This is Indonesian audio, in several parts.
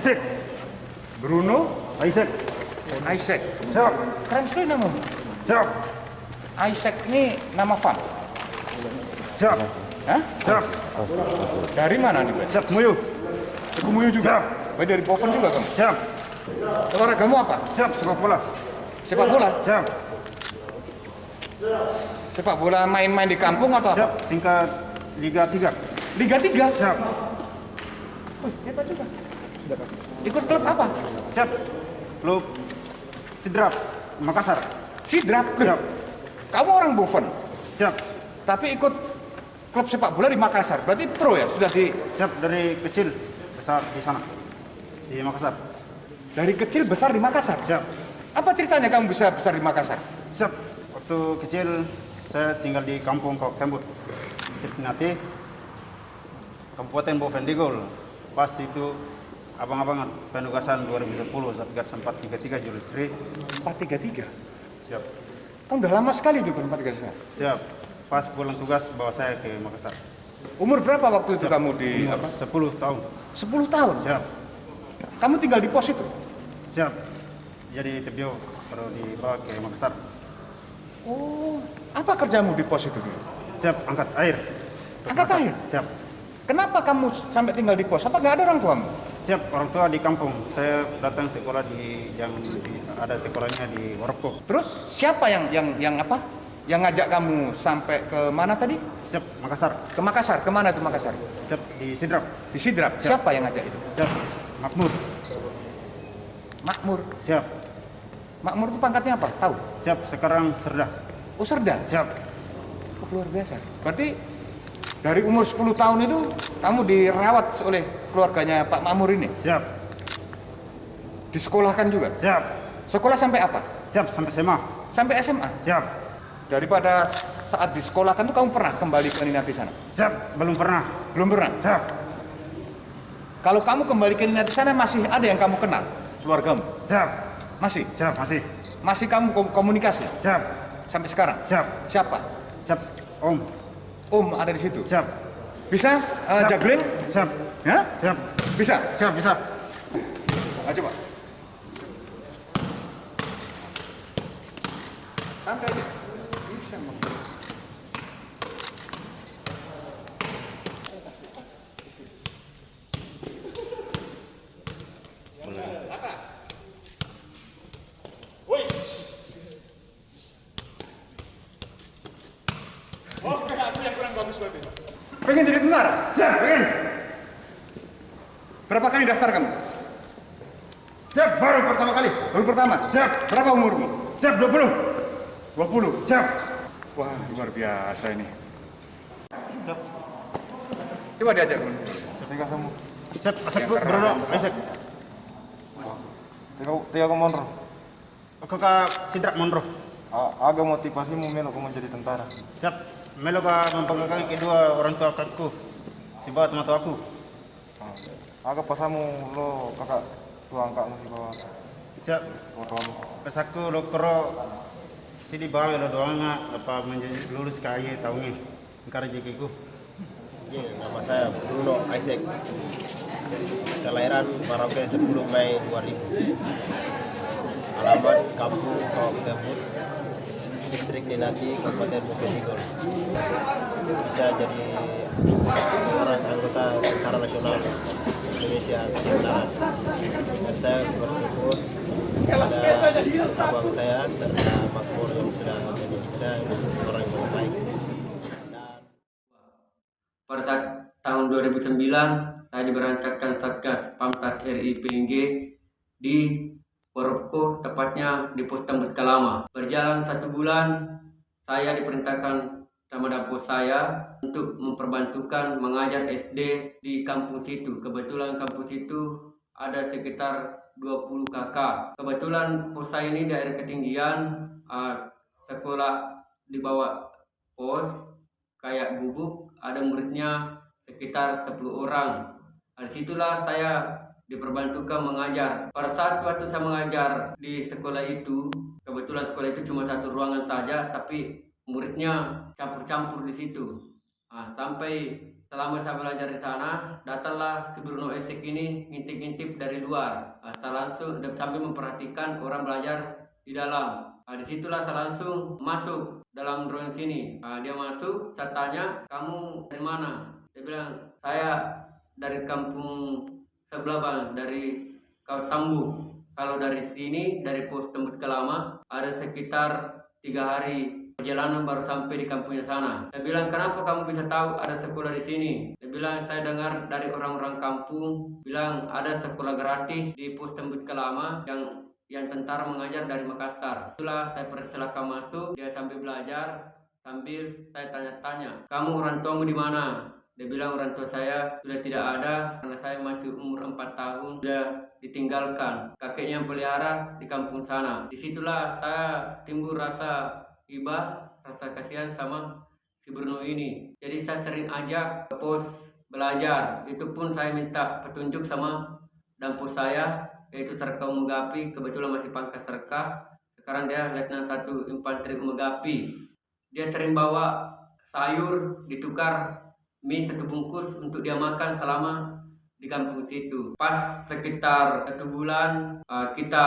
Isaac. Bruno Isaac. Isaac. Siap. Keren sekali namamu. Siap. Isaac ini nama fun. Siap. Hah? Siap. Dari mana nih, Ben? Siap. Muyu. Teguh Muyu juga. Siap. Ben dari Boven juga kamu. Siap. Olahragamu apa? Siap. Sepak bola. Sepak bola. Siap. Sepak bola main-main di kampung atau apa? Siap. Tingkat Liga 3. Liga 3. Siap. Wih, hebat juga. Ikut klub apa? Siap. Klub Sidrap Makassar. Sidrap. Siap. Kamu orang Boven, Siap. tapi ikut klub sepak bola di Makassar. Berarti pro ya? Sudah Siap dari kecil besar di sana. Di Makassar. dari kecil besar di Makassar. Siap. Apa ceritanya kamu bisa besar di Makassar? Siap. Waktu kecil saya tinggal di kampung Kok Tembut. Nati Kabupaten Boven Digol. Pas itu abang-abangan penugasan 2010 Satgas 433 Julistri. 433. Siap. Kamu udah lama sekali itu ke 433. Siap. Pas pulang tugas bawa saya ke Makassar. Umur berapa waktu itu kamu di Umur 10 tahun. 10 tahun. Siap. Kamu tinggal di pos itu. Siap. Jadi Tebio baru dibawa ke Makassar. Oh, apa kerjamu di pos itu dulu? Siap, angkat air. Angkat Masak. air? Siap. Kenapa kamu sampai tinggal di pos? Apa nggak ada orang tuamu? Siap, orang tua di kampung. Saya datang sekolah ada sekolahnya di Warko. Terus siapa yang apa? Yang ngajak kamu sampai ke mana tadi? Siap, Makassar. Ke Makassar. Kemana itu Makassar? Siap, di Sidrap. Di Sidrap. Siap. Siapa yang ngajak itu? Siap, Makmur. Makmur. Siap. Makmur itu pangkatnya apa? Tahu? Siap, sekarang Serda. Oh, Serda. Siap. Oh, luar biasa. Berarti dari umur 10 tahun itu kamu dirawat oleh keluarganya Pak Makmur ini? Siap. Disekolahkan juga? Siap. Sekolah sampai apa? Siap, sampai SMA. Sampai SMA? Siap. Daripada saat disekolahkan itu kamu pernah kembali ke Ninati sana? Siap, belum pernah. Belum pernah? Siap. Kalau kamu kembali ke Ninati sana masih ada yang kamu kenal? Keluargamu? Siap. Masih? Siap, masih. Masih kamu komunikasi? Siap. Sampai sekarang? Siap. Siapa? Siap, Om. Om ada di situ? Siap. Bisa Siap. juggling? Siap. Ya? Siap. Bisa? Siap, bisa. Coba. Santai aja. Bisa, Bang. Pengen jadi tentara? Siap, pengen. Berapa kali daftar kamu? Siap, baru pertama kali. Baru pertama? Siap. Berapa umurmu? Siap, 20. 20? Siap. Wah, luar biasa ini. Siap. Coba diajak kamu. Tiga kamu. Siap, asik Yang bu, keren. bro. Asik. Tiga ke Monro. Aku ke Sidrak Monro. Agak motivasimu melo kau menjadi tentara. Siap. Melo ka membanggakan kedua orang tua kakakku. Si bawa teman aku. Agak pasamu lo kakak tua angkatmu si bawah Siap. tuamu. Pesaku lo kero si di bawah lo doang apa menjadi lulus kaya tahunnya. Engkar jekiku. Nama saya Bruno Isaac. Kelahiran Merauke 10 Mei 2000. Alamat Kampung Kok Tembut, Distrik Ninati, Kabupaten Boven Digol. Bisa jadi orang anggota Tentara Nasional Indonesia Tentara. Dan saya bersyukur pada abang saya serta Makmur yang sudah mendidik saya orang yang baik. Pada saat tahun 2009, saya diberangkatkan Satgas Pamtas RI PNG di Poroko, tepatnya di Pos Tembut Kalama. Berjalan 1 bulan, saya diperintahkan sama dapur saya untuk memperbantukan mengajar SD di kampung situ. Kebetulan kampung situ ada sekitar 20 kakak. Kebetulan pos saya ini daerah ketinggian, sekolah di bawah pos kayak gubuk, ada muridnya sekitar 10 orang. Disitulah saya diperbantukan mengajar. Pada saat waktu saya mengajar di sekolah itu, kebetulan sekolah itu cuma 1 ruangan saja, tapi muridnya campur-campur di situ. Sampai selama saya belajar di sana, datanglah si Bruno Isaac ini ngintip-ngintip dari luar. Saya langsung sambil memperhatikan orang belajar di dalam. Disitulah saya langsung masuk dalam drawing sini. Dia masuk, saya tanya, kamu dari mana? Dia bilang, saya dari kampung sebelah Bang, dari Tambu. Kalau dari sini, dari pos Tembut Kelama, ada sekitar 3 hari perjalanan baru sampai di kampungnya sana. Saya bilang, kenapa kamu bisa tahu ada sekolah di sini? Dia bilang, saya dengar dari orang-orang kampung bilang ada sekolah gratis di pos Tembut Kelama yang tentara mengajar dari Makassar. Itulah saya persilakan masuk, dia sambil belajar, sambil saya tanya-tanya, kamu orang tuamu di mana? Dia bilang orang tua saya sudah tidak ada karena saya masih umur 4 tahun sudah ditinggalkan. Kakeknya yang pelihara di kampung sana. Disitulah saya timbul rasa iba, rasa kasihan sama si Bruno ini. Jadi saya sering ajak ke pos belajar. Itu pun saya minta petunjuk sama dampus saya, yaitu Serka Umegapi. Kebetulan masih pangkat Serka. Sekarang dia Letnan 1 Infanteri Umegapi. Dia sering bawa sayur ditukar mie 1 bungkus untuk dia makan selama di kampung situ. Pas sekitar 1 bulan kita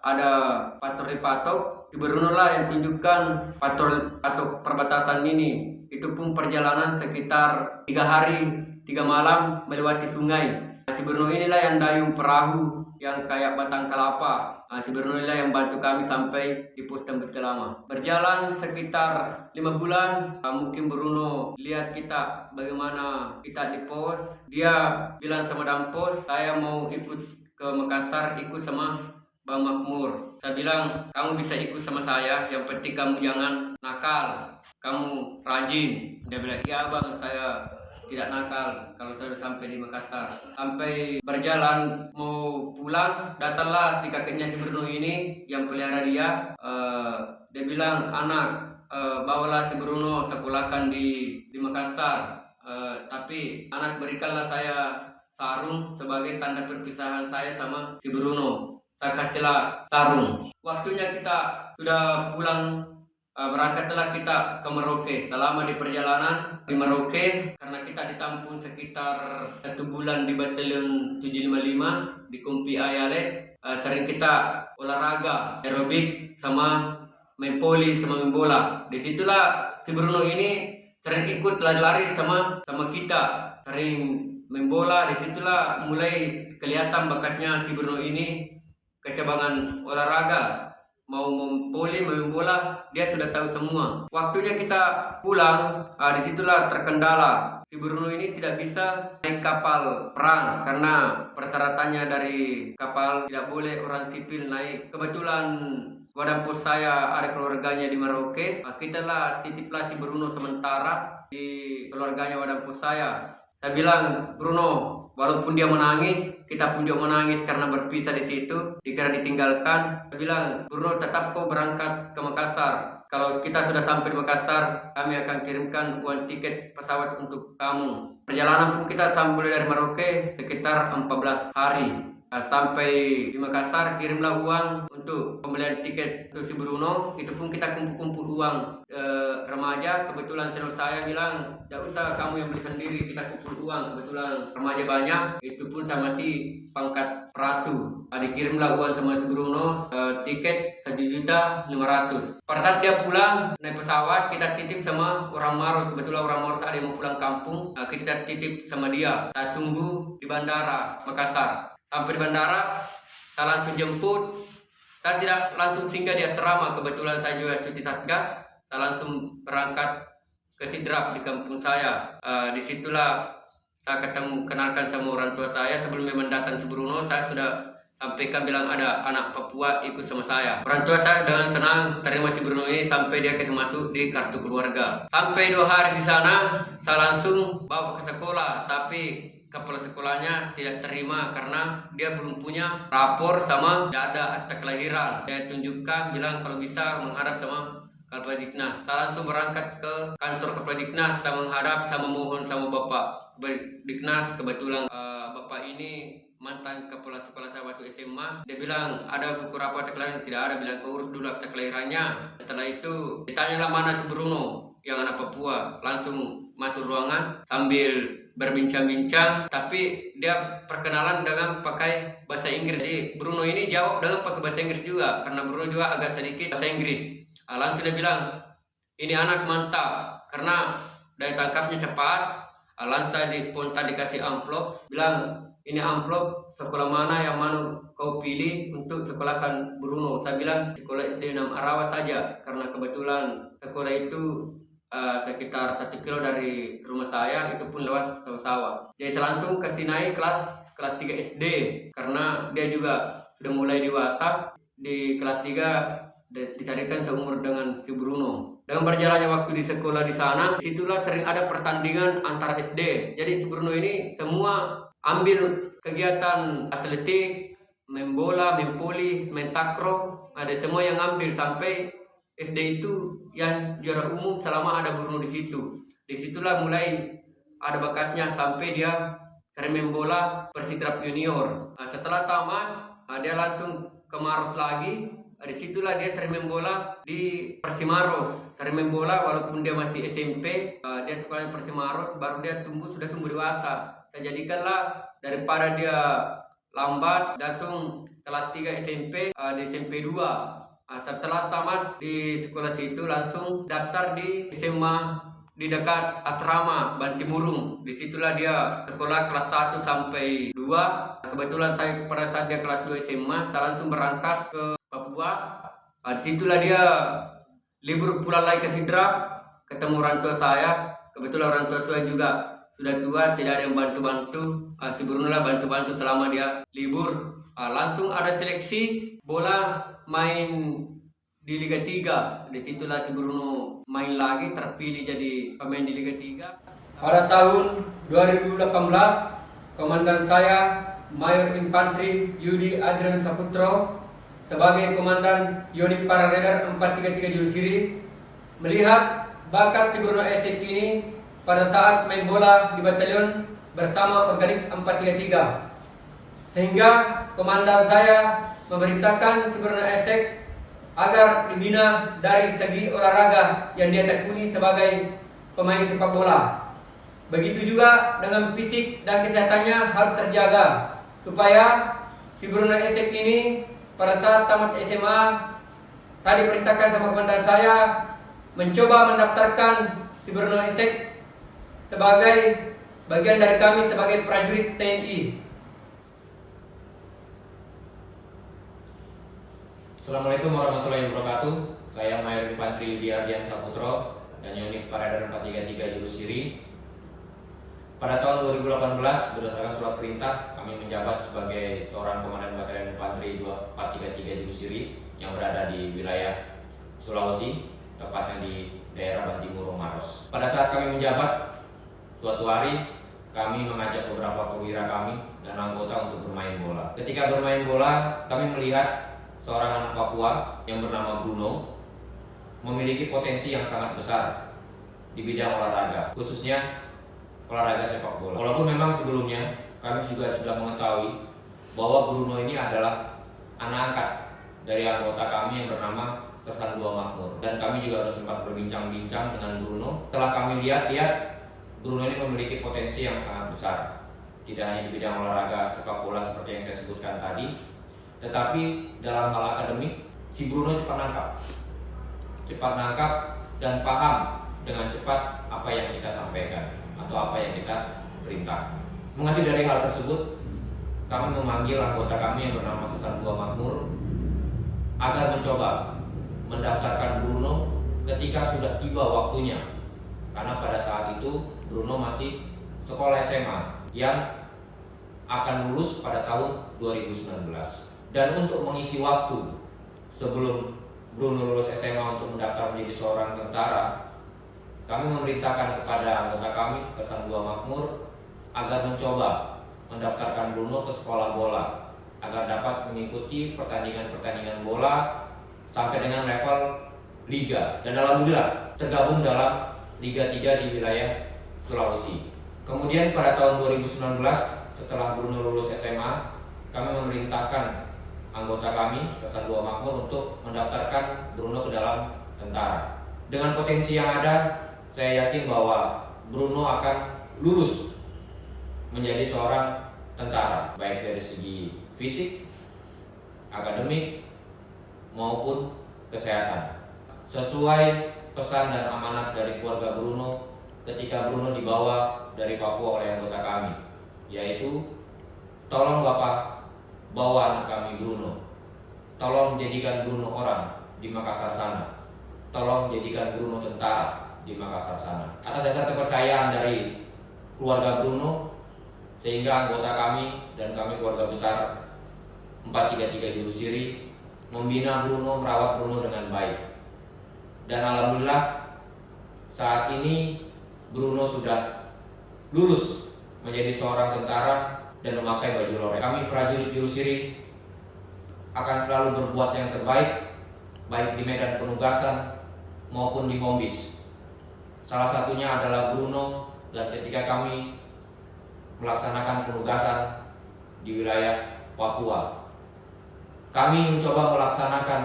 ada patroli patok. Si Bruno lah yang tunjukkan patroli patok perbatasan ini. Itu pun perjalanan sekitar 3 hari 3 malam melewati sungai. Si Bruno inilah yang dayung perahu yang kayak batang kelapa. Si Bruno inilah yang bantu kami sampai di pos Tembut Kelama. Berjalan sekitar 5 bulan, mungkin Bruno lihat kita bagaimana kita di pos. Dia bilang sama dampos, saya mau ikut ke Makassar, ikut sama Bang Makmur. Saya bilang, kamu bisa ikut sama saya, yang penting kamu jangan nakal, kamu rajin. Dia bilang, iya bang, saya tidak nakal kalau saya sudah sampai di Makassar. Sampai berjalan mau pulang, datanglah si kakeknya si Bruno ini yang pelihara dia. Dia bilang, anak, bawalah si Bruno sekolahkan di Makassar. Tapi anak berikanlah saya sarung sebagai tanda perpisahan saya sama si Bruno. Saya kasihlah sarung. Waktunya kita sudah pulang. Berangkatlah kita ke Merauke. Selama di perjalanan di Merauke, karena kita ditampung sekitar 1 bulan di Batalion 755 di Kumpi Ayale, sering kita olahraga aerobik sama main poli sama main bola. Disitulah si Bruno ini sering ikut lari-lari sama kita, sering main bola. Disitulah mulai kelihatan bakatnya si Bruno ini, kecabangan olahraga. Mau poli, main bola, dia sudah tahu semua. Waktunya kita pulang, disitulah terkendala. Si Bruno ini tidak bisa naik kapal perang karena persyaratannya dari kapal tidak boleh orang sipil naik. Kebetulan wadampus saya ada keluarganya di Merauke. Kita lah titiplah si Bruno sementara di keluarganya wadampus saya. Saya bilang, Bruno, walaupun dia menangis, kita pun juga menangis karena berpisah di situ, dikira ditinggalkan. Saya bilang, Bruno, tetap kau berangkat ke Makassar. Kalau kita sudah sampai di Makassar, kami akan kirimkan uang tiket pesawat untuk kamu. Perjalanan pun kita sampai dari Merauke sekitar 14 hari. Sampai di Makassar, kirimlah uang untuk pembelian tiket untuk si Bruno. Itu pun kita kumpul-kumpul uang remaja. Kebetulan senior saya bilang, tidak usah kamu yang beli sendiri, kita kumpul uang. Kebetulan remaja banyak, itu pun saya masih pangkat peratu. Dikirimlah uang sama si Bruno, tiket 1.500.000. Pada saat dia pulang naik pesawat, kita titip sama orang Maros. Kebetulan orang Maros ada yang mau pulang kampung, kita titip sama dia. Saya tunggu di bandara Makassar. Sampai di bandara, saya langsung jemput. Saya tidak langsung singgah di asrama. Kebetulan saya juga cuti satgas. Saya langsung berangkat ke Sidrap di kampung saya. Disitulah saya kenalkan sama orang tua saya. Sebelum memang datang si Bruno, saya sudah sampaikan bilang ada anak Papua ikut sama saya. Orang tua saya dengan senang terima si Bruno ini sampai dia masuk di kartu keluarga. Sampai 2 hari di sana, saya langsung bawa ke sekolah. Tapi kepala sekolahnya tidak terima karena dia belum punya rapor sama tidak ada akta kelahiran. Saya tunjukkan, bilang kalau bisa menghadap sama Kepala Diknas. Saya langsung berangkat ke kantor Kepala Diknas. Saya menghadap sama mohon sama Bapak Kepala Diknas. Kebetulan Bapak ini mantan kepala sekolah saya waktu SMA. Dia bilang ada buku rapor akta kelahiran, tidak ada. Bilang urus dulu akta kelahirannya. Setelah itu ditanyalah mana si Bruno yang anak Papua. Langsung masuk ruangan sambil berbincang-bincang, tapi dia perkenalan dengan pakai bahasa Inggris. Jadi Bruno ini jawab dengan pakai bahasa Inggris juga, karena Bruno juga agak sedikit bahasa Inggris. Langsung dia bilang, ini anak mantap, karena daya tangkapnya cepat. Langsung saya spontan dikasih amplop, bilang, ini amplop sekolah mana yang mau kau pilih untuk sekolahkan Bruno. Saya bilang sekolah SD 6 Arawa saja, karena kebetulan sekolah itu sekitar 1 kilo dari rumah saya, itu pun lewat sawah-sawah. Jadi saya langsung kasih naik kelas 3 SD, karena dia juga sudah mulai dewasa. Di kelas 3 disadikan seumur dengan si Bruno. Dengan berjalannya waktu di sekolah di sana, situlah sering ada pertandingan antar SD. Jadi si Bruno ini semua ambil kegiatan atletik, main bola, main voli, main takraw, ada semua yang ambil sampai SD itu yang juara umum selama ada Bruno di situ. Disitulah mulai ada bakatnya sampai dia sering main bola Persidrap Junior. Setelah tamat, dia langsung ke Maros lagi. Disitulah dia sering main bola di Persimaros. Sering main bola walaupun dia masih SMP, dia sekolah di Persimaros, baru dia sudah tumbuh dewasa. Saya jadikanlah daripada dia lambat, langsung kelas 3 SMP, di SMP 2. Setelah tamat di sekolah situ langsung daftar di SMA di dekat asrama Bantimurung. Disitulah dia sekolah kelas 1 sampai 2. Kebetulan saya pada saat dia kelas 2 SMA, saya langsung berangkat ke Papua. Disitulah dia libur pulang lagi ke Sidrap, ketemu orang tua saya. Kebetulan orang tua saya juga sudah tua, tidak ada yang bantu-bantu. Si Bruno lah bantu-bantu selama dia libur. Langsung ada seleksi bola main di Liga 3. Disitulah si Bruno main lagi, terpilih jadi pemain di Liga 3. Pada tahun 2018, komandan saya Mayor Infantri Yudi Adrian Saputro sebagai komandan unit para radar 433 Julusiri melihat bakat si Bruno Esek ini pada saat main bola di batalion bersama organik 433, sehingga komandan saya memerintahkan si Bruno Esek agar dibina dari segi olahraga yang dia tekuni sebagai pemain sepak bola. Begitu juga dengan fisik dan kesehatannya harus terjaga supaya si Bruno Esek ini pada saat tamat SMA, saya diperintahkan sama komandan saya mencoba mendaftarkan si Bruno Esek sebagai bagian dari kami sebagai prajurit TNI. Assalamualaikum warahmatullahi wabarakatuh. Saya Mayor Infantri Yudi Ardian Saputro dan unit Paradar 433 Julusiri. Pada tahun 2018, berdasarkan surat perintah, kami menjabat sebagai seorang komandan Batalion Infantri 433 Julusiri yang berada di wilayah Sulawesi, tepatnya di daerah Bantimurung Maros. Pada saat kami menjabat, suatu hari kami mengajak beberapa perwira kami dan anggota untuk bermain bola. Ketika bermain bola, kami melihat seorang anak Papua yang bernama Bruno memiliki potensi yang sangat besar di bidang olahraga, khususnya olahraga sepak bola. Walaupun memang sebelumnya kami juga sudah mengetahui bahwa Bruno ini adalah anak angkat dari anggota kami yang bernama Sersan II Makmur, dan kami juga harus sempat berbincang-bincang dengan Bruno. Setelah kami lihat Bruno ini memiliki potensi yang sangat besar, tidak hanya di bidang olahraga sepak bola seperti yang saya sebutkan tadi, tetapi dalam hal akademik si Bruno cepat nangkap dan paham dengan cepat apa yang kita sampaikan atau apa yang kita perintah. Mengacu dari hal tersebut, kami memanggil anggota kami yang bernama Sersan II Makmur agar mencoba mendaftarkan Bruno ketika sudah tiba waktunya, karena pada saat itu Bruno masih sekolah SMA yang akan lulus pada tahun 2019. Dan untuk mengisi waktu sebelum Bruno lulus SMA untuk mendaftar menjadi seorang tentara, kami memerintahkan kepada anggota kami, Sersan II Makmur, agar mencoba mendaftarkan Bruno ke sekolah bola agar dapat mengikuti pertandingan-pertandingan bola sampai dengan level liga. Dan alhamdulillah tergabung dalam Liga 3 di wilayah Sulawesi. Kemudian pada tahun 2019, setelah Bruno lulus SMA, kami memerintahkan anggota kami, Sersan II Makmur, untuk mendaftarkan Bruno ke dalam tentara. Dengan potensi yang ada, saya yakin bahwa Bruno akan lulus menjadi seorang tentara, baik dari segi fisik, akademik, maupun kesehatan. Sesuai pesan dan amanat dari keluarga Bruno ketika Bruno dibawa dari Papua oleh anggota kami, yaitu tolong Bapak bawa anak kami Bruno, tolong jadikan Bruno orang di Makassar sana, tolong jadikan Bruno tentara di Makassar sana. Atas dasar kepercayaan dari keluarga Bruno, sehingga anggota kami dan kami keluarga besar 433 Juru Siri membina Bruno, merawat Bruno dengan baik. Dan alhamdulillah saat ini Bruno sudah lulus menjadi seorang tentara dan memakai baju loreng. Kami prajurit Juru Siri akan selalu berbuat yang terbaik, baik di medan penugasan maupun di Hombis. Salah satunya adalah Bruno, dan ketika kami melaksanakan penugasan di wilayah Papua, kami mencoba melaksanakan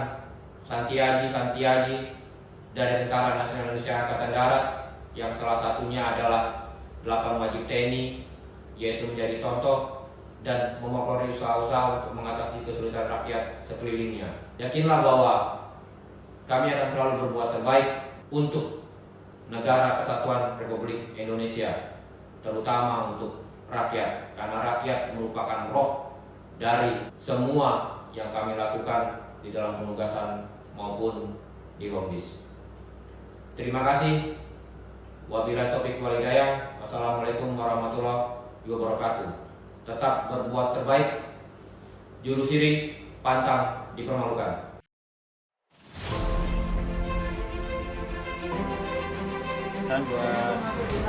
santiaji dari Tentara Nasional Indonesia Angkatan Darat, yang salah satunya adalah 8 wajib TNI, yaitu menjadi contoh dan memotori usaha-usaha untuk mengatasi kesulitan rakyat sekelilingnya. Yakinlah bahwa kami akan selalu berbuat terbaik untuk negara kesatuan Republik Indonesia, terutama untuk rakyat, karena rakyat merupakan roh dari semua yang kami lakukan di dalam penugasan maupun di Hombis. Terima kasih. Wabillahi taufiq wal hidayah. Wassalamualaikum warahmatullahi wabarakatuh. Tetap berbuat terbaik. Juru Siri pantang dipermalukan. Dan buat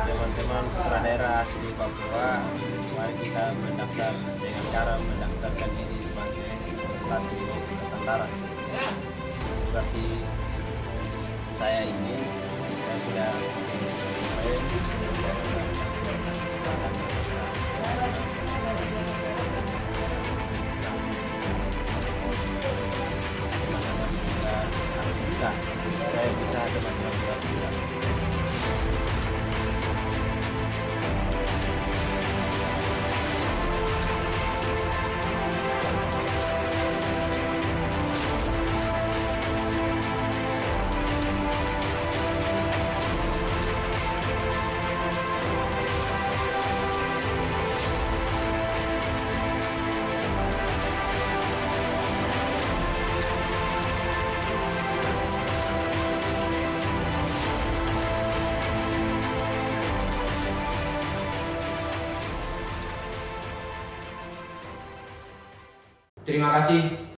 teman-teman putra daerah asli Papua, mari kita mendaftar dengan cara mendaftarkan diri sebagai tentara. Seperti saya ini, saya sudah harus bisa, saya bisa, teman-teman juga bisa. Terima kasih.